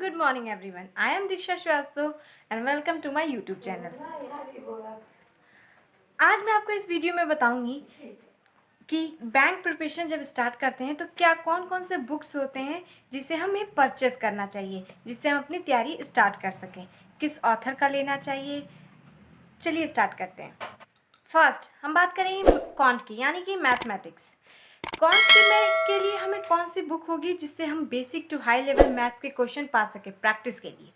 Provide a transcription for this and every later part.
good morning everyone. I am Diksha Shrivastava and welcome to my YouTube channel. आज मैं आपको इस video में बताऊंगी कि बैंक प्रिपरेशन जब स्टार्ट करते हैं तो क्या कौन कौन से बुक्स होते हैं जिसे हमें परचेस करना चाहिए, जिससे हम अपनी तैयारी स्टार्ट कर सकें, किस ऑथर का लेना चाहिए। चलिए स्टार्ट करते हैं। फर्स्ट हम बात करेंगे क्वांट की, यानी कि मैथमेटिक्स। क्वांट के लिए हमें कौन सी बुक होगी जिससे हम basic to high level maths के क्वेश्चन पा सकें प्रैक्टिस के लिए।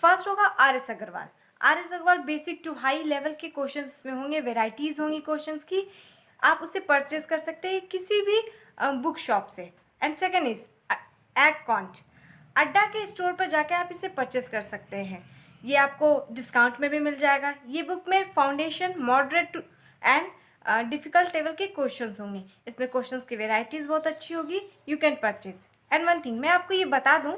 फर्स्ट होगा RS Aggarwal. RS Aggarwal basic to high level के क्वेश्चन उसमें होंगे, वेराइटीज़ होंगी क्वेश्चंस की। आप उसे परचेज कर सकते हैं किसी भी बुक शॉप से। And second is egg quant. अड्डा के स्टोर पर जाकर आप इसे परचेज कर सकते हैं। ये आपको डिस्काउंट में भी मिल जाएगा। ये बुक में foundation, moderate and difficult level के क्वेश्चंस होंगे। इसमें क्वेश्चंस की वेराइटीज़ बहुत अच्छी होगी। You can purchase. And one thing मैं आपको ये बता दूं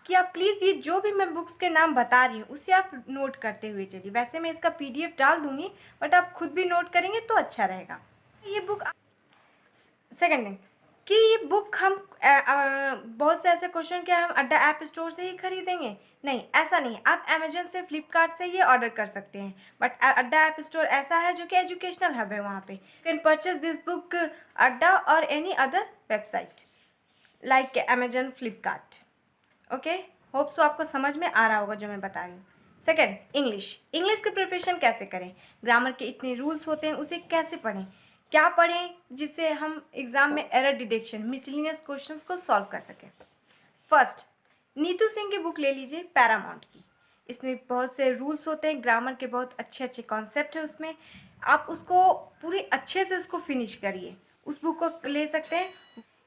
कि आप प्लीज़ ये जो भी मैं बुक्स के नाम बता रही हूँ उसे आप नोट करते हुए चलिए। वैसे मैं इसका PDF डाल दूंगी, बट आप खुद भी नोट करेंगे तो अच्छा रहेगा। ये बुक सेकेंड थिंग कि ये बुक हम बहुत से ऐसे क्वेश्चन क्या हम अड्डा ऐप स्टोर से ही खरीदेंगे? नहीं, ऐसा नहीं। आप अमेजन से, फ्लिपकार्ट से ये ऑर्डर कर सकते हैं। बट अड्डा ऐप स्टोर ऐसा है जो कि एजुकेशनल हब है। वहाँ पे you can purchase this book अड्डा और any other website like Amazon, Flipkart. Okay, hope so आपको समझ में आ रहा होगा जो मैं बता रही हूँ। सेकेंड, इंग्लिश की प्रिपरेशन कैसे करें। ग्रामर के इतने रूल्स होते हैं, उसे कैसे पढ़ें, क्या पढ़ें जिससे हम एग्ज़ाम में एरर डिटेक्शन, मिसलिनियस क्वेश्चंस को सॉल्व कर सकें। फर्स्ट, नीतू सिंह की बुक ले लीजिए, पैरामाउंट की। इसमें बहुत से रूल्स होते हैं, ग्रामर के बहुत अच्छे अच्छे कॉन्सेप्ट है उसमें। आप उसको पूरे अच्छे से उसको फिनिश करिए। उस बुक को ले सकते हैं।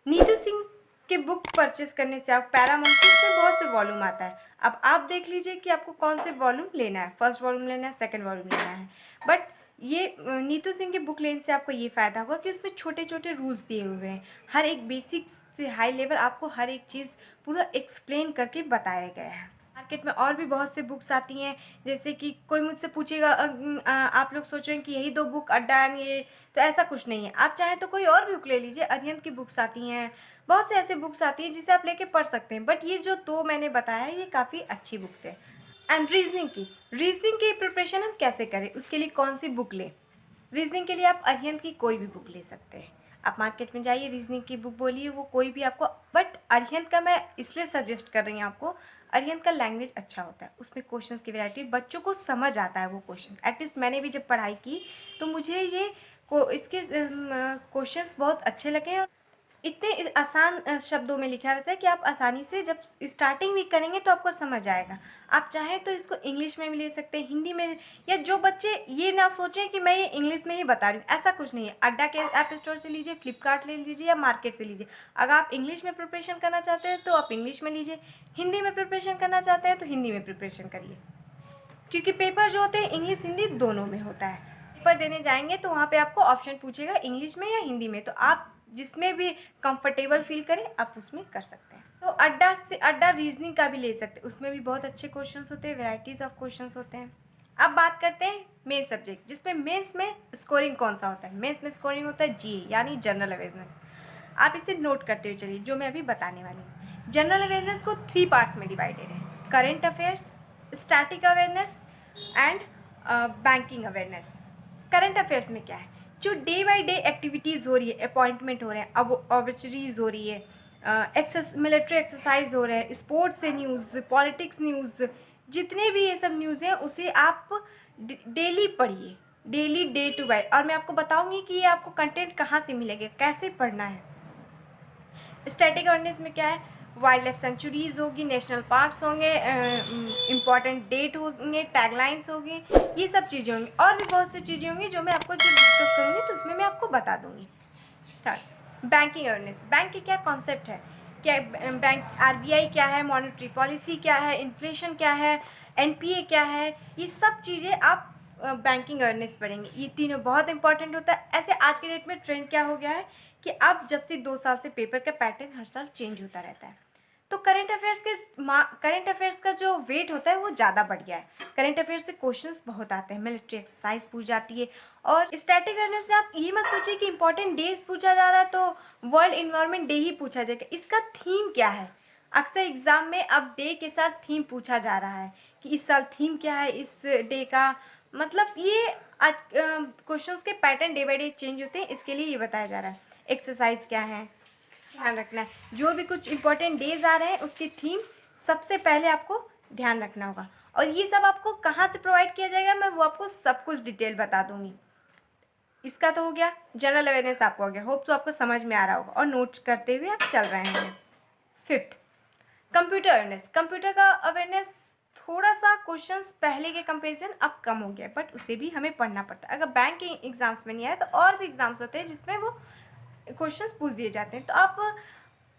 नीतू सिंह के बुक परचेस करने से आप पैरामाउंट की, इसमें बहुत से वॉल्यूम आता है। अब आप देख लीजिए कि आपको कौन से वॉल्यूम लेना है, फर्स्ट वॉल्यूम लेना है, सेकंड वॉल्यूम लेना है। बट ये नीतू सिंह की बुक लेने से आपको ये फ़ायदा होगा कि उसमें छोटे छोटे रूल्स दिए हुए हैं। हर एक बेसिक से हाई लेवल आपको हर एक चीज़ पूरा एक्सप्लेन करके बताया गया है। मार्केट में और भी बहुत से बुक्स आती हैं, जैसे कि कोई मुझसे पूछेगा आप लोग सोचें कि यही 2 बुक अड्डा एंड ये, तो ऐसा कुछ नहीं है। आप चाहें तो कोई और बुक ले लीजिए। अरिहंत की बुक्स आती हैं, बहुत से ऐसे बुक्स आती हैं जिसे आप लेके पढ़ सकते हैं। बट ये जो 2 मैंने बताया है ये काफ़ी अच्छी बुक्स है। एंड रीजनिंग की प्रिपरेशन हम कैसे करें, उसके लिए कौन सी बुक लें। रीजनिंग के लिए आप अरिहंत की कोई भी बुक ले सकते हैं। आप मार्केट में जाइए, रीजनिंग की बुक बोलिए, वो कोई भी आपको। बट अरिहंत का मैं इसलिए सजेस्ट कर रही हूँ आपको, अरिहंत का लैंग्वेज अच्छा होता है, उसमें क्वेश्चंस की वैरायटी, बच्चों को समझ आता है वो क्वेश्चन। एटलीस्ट मैंने भी जब पढ़ाई की तो मुझे ये इसके क्वेश्चंस बहुत अच्छे लगे। और इतने आसान शब्दों में लिखा रहता है कि आप आसानी से जब स्टार्टिंग भी करेंगे तो आपको समझ आएगा। आप चाहें तो इसको इंग्लिश में भी ले सकते हैं, हिंदी में। या जो बच्चे ये ना सोचें कि मैं ये इंग्लिश में ही बता रही हूँ, ऐसा कुछ नहीं है। अड्डा के ऐप स्टोर से लीजिए, फ्लिपकार्ट ले लीजिए या मार्केट से लीजिए। अगर आप इंग्लिश में प्रिपरेशन करना चाहते हैं तो आप इंग्लिश में लीजिए, हिंदी में प्रिपरेशन करना चाहते हैं तो हिंदी में प्रिपरेशन करिए। क्योंकि पेपर जो होते हैं इंग्लिश हिंदी दोनों में होता है। पेपर देने जाएंगे तो वहाँ पे आपको ऑप्शन पूछेगा इंग्लिश में या हिंदी में, तो आप जिसमें भी कंफर्टेबल फील करें आप उसमें कर सकते हैं। तो अड्डा रीजनिंग का भी ले सकते हैं, उसमें भी बहुत अच्छे क्वेश्चंस होते हैं, वेराइटीज़ ऑफ क्वेश्चंस होते हैं। अब बात करते हैं मेन सब्जेक्ट, जिसमें मेंस में स्कोरिंग कौन सा होता है। मेंस में स्कोरिंग होता है GA, यानी जनरल अवेयरनेस। आप इसे नोट करते हुए चलिए जो मैं अभी बताने वाली हूँ। जनरल अवेयरनेस को 3 पार्ट्स में डिवाइडेड है: current affairs, static awareness and banking awareness. Current affairs में क्या है, जो डे बाई डे एक्टिविटीज़ हो रही है, अपॉइंटमेंट हो रहे हैं, अब ऑब्चरीज हो रही है, मिलिट्री एक्सरसाइज हो रहे हैं, स्पोर्ट्स से न्यूज़, पॉलिटिक्स न्यूज़, जितने भी ये सब न्यूज़ हैं उसे आप डेली पढ़िए, डेली डे टू डे। और मैं आपको बताऊंगी कि ये आपको कंटेंट कहाँ से मिलेगा, कैसे पढ़ना है। स्टैटिक अवेयरनेस में क्या है, वाइल्ड लाइफ सेंचुरीज होगी, नेशनल पार्क्स होंगे, इम्पॉर्टेंट डेट होंगे, टैगलाइंस होगी, ये सब चीज़ें होंगी। और भी बहुत सी चीज़ें होंगी जो मैं आपको जब डिस्कस करूँगी तो उसमें मैं आपको बता दूँगी। बैंकिंग अवेयरनेस, बैंक के क्या कॉन्सेप्ट है, क्या बैंक, RBI क्या है, मॉनेटरी पॉलिसी क्या है, इन्फ्लेशन क्या है, NPA क्या है, ये सब चीज़ें आप बैंकिंग अवेयरनेस पढ़ेंगे। ये तीनों बहुत इंपॉर्टेंट होता है। ऐसे आज के डेट में ट्रेंड क्या हो गया है कि अब जब से 2 साल से पेपर का पैटर्न हर साल चेंज होता रहता है, तो करंट अफेयर्स का जो वेट होता है वो ज़्यादा बढ़ गया है। करंट अफेयर्स से क्वेश्चंस बहुत आते हैं, मिलिट्री एक्सरसाइज पूछ जाती है। और स्टैटिक अवेयरनेस से आप ये मत सोचिए कि इंपॉर्टेंट डेज पूछा जा रहा है तो वर्ल्ड इन्वायरमेंट डे ही पूछा जाएगा। इसका थीम क्या है, अक्सर एग्ज़ाम में अब डे के साथ थीम पूछा जा रहा है कि इस साल थीम क्या है इस डे का, मतलब ये आज क्वेश्चंस के pattern day by day change होते हैं, इसके लिए ये बताया जा रहा है। एक्सरसाइज क्या है, ध्यान रखना है। जो भी कुछ इंपॉर्टेंट डेज आ रहे हैं उसकी थीम सबसे पहले आपको ध्यान रखना होगा। और ये सब आपको कहाँ से प्रोवाइड किया जाएगा, मैं वो आपको सब कुछ डिटेल बता दूंगी। इसका तो हो गया, जनरल अवेयरनेस आपको हो गया, होप तो आपको समझ में आ रहा होगा और नोट्स करते हुए आप चल रहे हैं। Fifth, computer awareness. कंप्यूटर का अवेयरनेस थोड़ा सा क्वेश्चंस पहले के कंपैरिजन अब कम हो गया, बट उसे भी हमें पढ़ना पड़ता है। अगर बैंक के एग्जाम्स में नहीं आया तो और भी एग्जाम्स होते हैं जिसमें वो क्वेश्चंस पूछ दिए जाते हैं, तो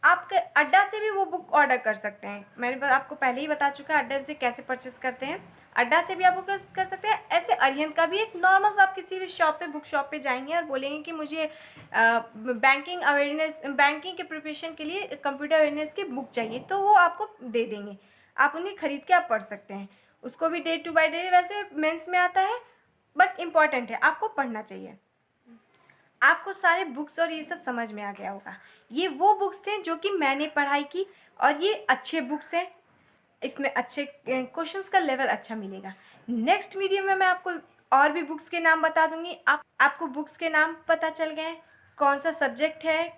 आपके अड्डा से भी वो बुक ऑर्डर कर सकते हैं। मैंने आपको पहले ही बता चुका है अड्डा से कैसे परचेस करते हैं। अड्डा से भी आप बुक कर सकते हैं। ऐसे अरिहंत का भी एक नॉर्मल सा आप किसी भी शॉप पे, बुक शॉप पे जाएंगे और बोलेंगे कि मुझे बैंकिंग अवेयरनेस, बैंकिंग के प्रिपरेशन के लिए कंप्यूटर अवेयरनेस की बुक चाहिए, तो वो आपको दे देंगे। आप उन्हें खरीद के आप पढ़ सकते हैं। उसको भी डे टू बाई डे वैसे मेंस में आता है, बट इम्पॉर्टेंट है, आपको पढ़ना चाहिए। आपको सारे बुक्स और ये सब समझ में आ गया होगा। ये वो बुक्स थे जो कि मैंने पढ़ाई की और ये अच्छे बुक्स हैं, इसमें अच्छे क्वेश्चंस का लेवल अच्छा मिलेगा। नेक्स्ट वीडियो में मैं आपको और भी बुक्स के नाम बता दूंगी। आपको बुक्स के नाम पता चल गए, कौन सा सब्जेक्ट है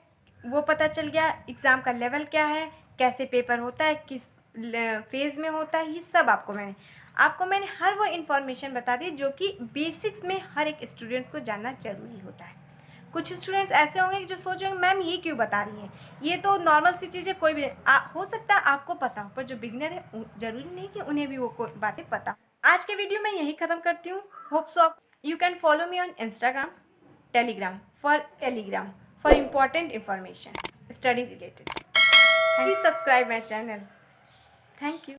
वो पता चल गया, एग्ज़ाम का लेवल क्या है, कैसे पेपर होता है, किस फेज़ में होता है, ये सब आपको मैंने हर वो इन्फॉर्मेशन बता दी जो कि बेसिक्स में हर एक स्टूडेंट्स को जानना ज़रूरी होता है। कुछ स्टूडेंट्स ऐसे होंगे जो सोचेंगे मैम ये क्यों बता रही हैं, ये तो नॉर्मल सी चीज़ है, कोई भी हो सकता है आपको पता हो, पर जो बिगिनर है ज़रूरी नहीं कि उन्हें भी वो बातें पता। आज के वीडियो में यही ख़त्म करती हूँ। Hope so you can follow me on Instagram, Telegram for important information study related. Please subscribe my channel.